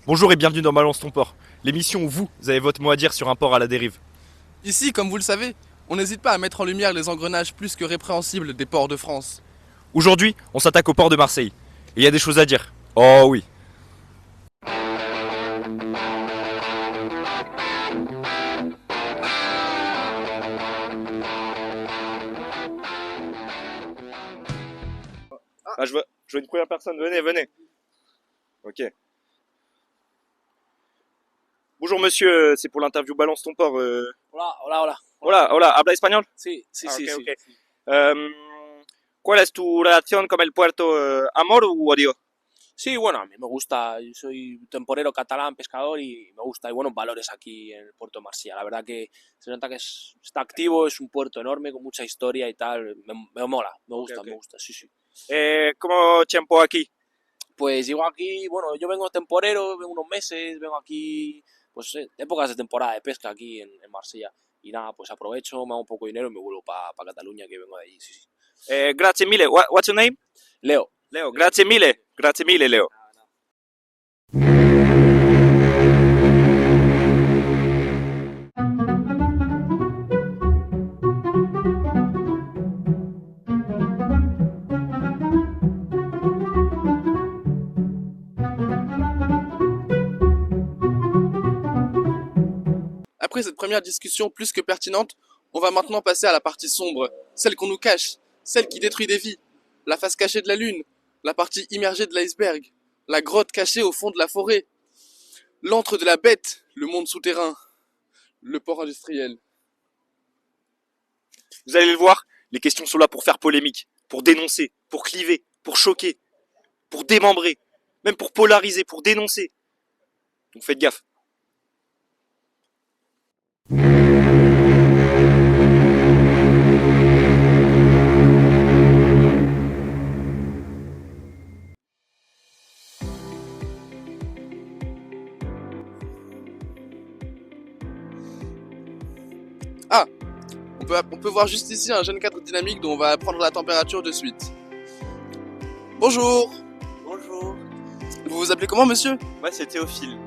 Bonjour et bienvenue dans Balance ton port, l'émission où vous avez votre mot à dire sur un port à la dérive. Ici, comme vous le savez, on n'hésite pas à mettre en lumière les engrenages plus que répréhensibles des ports de France. Aujourd'hui, on s'attaque au port de Marseille. Et il y a des choses à dire. Oh oui. Ah, je vois une première personne, venez. Ok. Bonjour monsieur, c'est pour l'interview Balance ton port. Hola, hola, hola. Hola, habla español? Sí, sí, Ah, sí, ok, sí. ok. ¿Cuál es tu relación con el puerto? ¿Amor u odio? Sí, bueno, a mí me gusta, yo soy temporero catalán, pescador y me gusta. Hay buenos valores aquí en el puerto de Marsella. La verdad que se nota que está activo, es un puerto enorme con mucha historia y tal. Me mola, Ok. me gusta, sí, sí. ¿Cómo tiempo aquí? Pues llego aquí, bueno, yo vengo temporero, vengo unos meses, vengo aquí, pues épocas de temporada de pesca aquí en Marsella. Y nada, pues aprovecho, me hago un poco de dinero y me vuelvo para Cataluña, que vengo de allí, sí, sí. Grazie mille. What's your name? Leo. Leo. Grazie mille. Grazie mille, Leo. Après cette première discussion plus que pertinente, on va maintenant passer à la partie sombre, celle qu'on nous cache, celle qui détruit des vies, la face cachée de la lune, la partie immergée de l'iceberg, la grotte cachée au fond de la forêt, l'antre de la bête, le monde souterrain, le port industriel. Vous allez le voir, les questions sont là pour faire polémique, pour dénoncer, pour cliver, pour choquer, pour démembrer, même pour polariser, pour dénoncer. Donc faites gaffe. Ah, on peut voir juste ici un jeune cadre dynamique dont on va prendre la température de suite. Bonjour, Bonjour, vous vous appelez comment monsieur? moi c'est Théophile.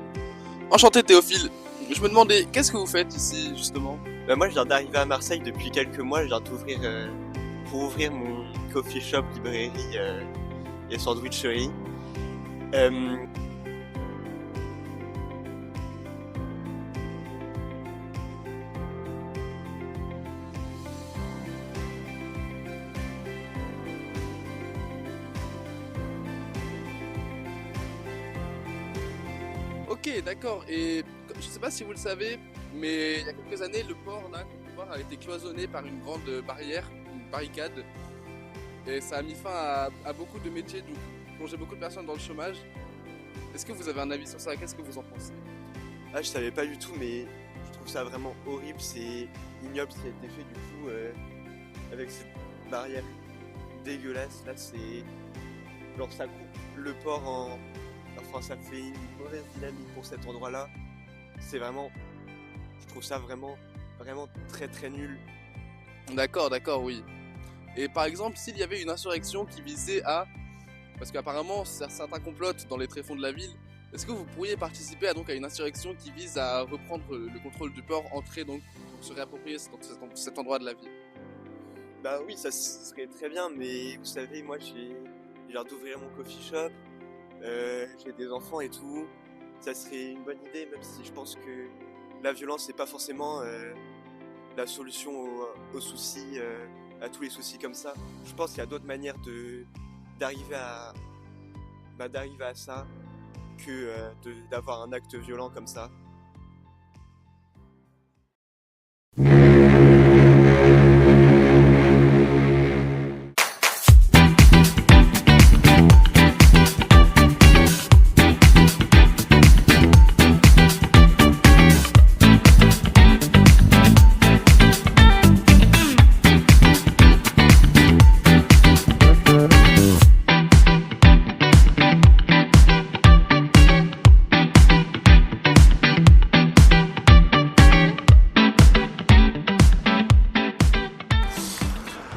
Enchanté Théophile. Je me demandais, qu'est-ce que vous faites ici justement? Moi je viens d'arriver à Marseille depuis quelques mois, je viens d'ouvrir pour ouvrir mon coffee shop, librairie et sandwicherie. Euh, Ok, d'accord. Et je sais pas si vous le savez, mais il y a quelques années, le port là, qu'on peut voir, a été cloisonné par une grande barrière, une barricade. Et ça a mis fin à beaucoup de métiers, donc plongé beaucoup de personnes dans le chômage. Est-ce que vous avez un avis sur ça? Qu'est-ce que vous en pensez? Ah je savais pas du tout mais je trouve ça vraiment horrible, c'est ignoble ce qui a été fait du coup avec cette barrière dégueulasse là, c'est genre ça coupe le port en... Enfin ça fait une mauvaise dynamique pour cet endroit là, c'est vraiment... Je trouve ça vraiment très très nul. D'accord, d'accord, oui. Et par exemple, s'il y avait une insurrection qui visait à... Parce qu'apparemment, certains complotent dans les tréfonds de la ville. Est-ce que vous pourriez participer à, donc, à une insurrection qui vise à reprendre le contrôle du port, entrer donc pour se réapproprier cet endroit de la ville? Bah oui, ça serait très bien, mais vous savez, moi je viens d'ouvrir mon coffee shop, j'ai des enfants et tout. Ça serait une bonne idée, même si je pense que la violence c'est pas forcément la solution aux soucis, à tous les soucis comme ça. Je pense qu'il y a d'autres manières d'arriver à d'arriver à ça que d'avoir un acte violent comme ça.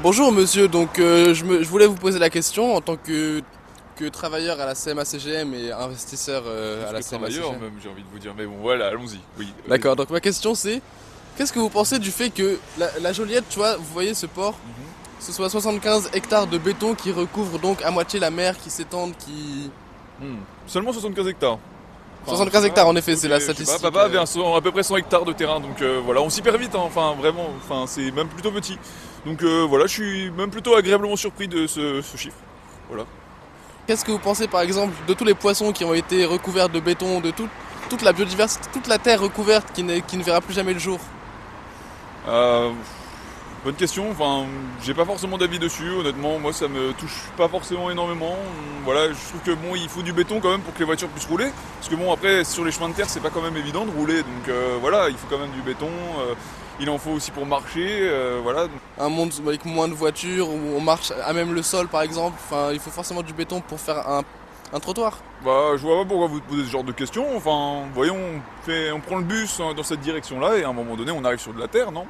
Bonjour monsieur, donc je voulais vous poser la question en tant que que travailleur à la CMA-CGM et investisseur à la travailleur CMA-CGM. même, j'ai envie de vous dire. Mais bon, voilà, allons-y. Oui. D'accord, donc ma question c'est, qu'est-ce que vous pensez du fait que la Joliette, tu vois, vous voyez ce port, ce soit 75 hectares de béton qui recouvrent donc à moitié la mer, qui s'étendent, qui... Seulement 75 hectares. 75 hectares en effet, ok, c'est la je sais pas, statistique. papa avait à peu près 100 hectares de terrain, donc voilà, on s'y perd vite, hein, enfin vraiment, enfin c'est même plutôt petit. Donc voilà, je suis même plutôt agréablement surpris de ce chiffre. Voilà. Qu'est-ce que vous pensez par exemple de tous les poissons qui ont été recouverts de béton, de toute la biodiversité, toute la terre recouverte qui ne verra plus jamais le jour? Bonne question, enfin j'ai pas forcément d'avis dessus, honnêtement, moi ça me touche pas forcément énormément. Voilà, je trouve que bon, il faut du béton quand même pour que les voitures puissent rouler, parce que bon après sur les chemins de terre c'est pas quand même évident de rouler, donc voilà, il faut quand même du béton, il en faut aussi pour marcher, voilà. Un monde avec moins de voitures, où on marche à même le sol par exemple, enfin il faut forcément du béton pour faire un trottoir. Bah je vois pas pourquoi vous posez ce genre de questions, enfin voyons, on prend le bus dans cette direction-là et à un moment donné on arrive sur de la terre, non?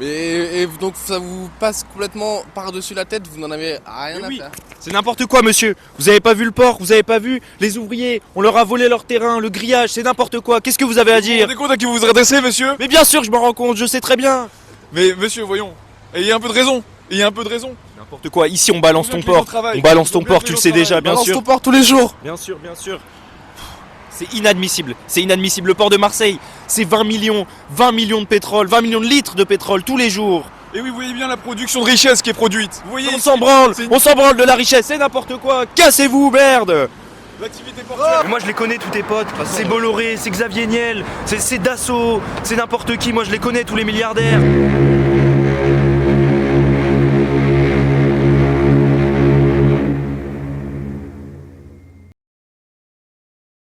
Et donc ça vous passe complètement par-dessus la tête, vous n'en avez rien Mais à oui. faire. C'est n'importe quoi, monsieur. Vous avez pas vu le port, vous avez pas vu les ouvriers. On leur a volé leur terrain, le grillage, c'est n'importe quoi. Qu'est-ce que vous avez à Vous vous dire? rendez compte à qui vous vous adressez, monsieur? Mais bien sûr, je m'en rends compte, je sais très bien. Mais monsieur, voyons, ayez un peu de raison, ayez un peu de raison. N'importe quoi. Ici, on balance ton Combien de port. gens travaillent On balance Combien ton de port, gens tu le sais déjà, travaillent bien Balance sûr. ton port tous les jours. Bien sûr, bien sûr. C'est inadmissible. C'est inadmissible. Le port de Marseille, c'est 20 millions de pétrole, 20 millions de litres de pétrole tous les jours. Et oui, vous voyez bien la production de richesse qui est produite. Vous voyez, On s'en branle, c'est- on s'en branle de la richesse, c'est n'importe quoi. Cassez-vous, merde. l'activité portuaire. Moi je les connais tous tes potes, c'est Bolloré, c'est Xavier Niel, c'est Dassault, c'est n'importe qui, moi je les connais tous les milliardaires.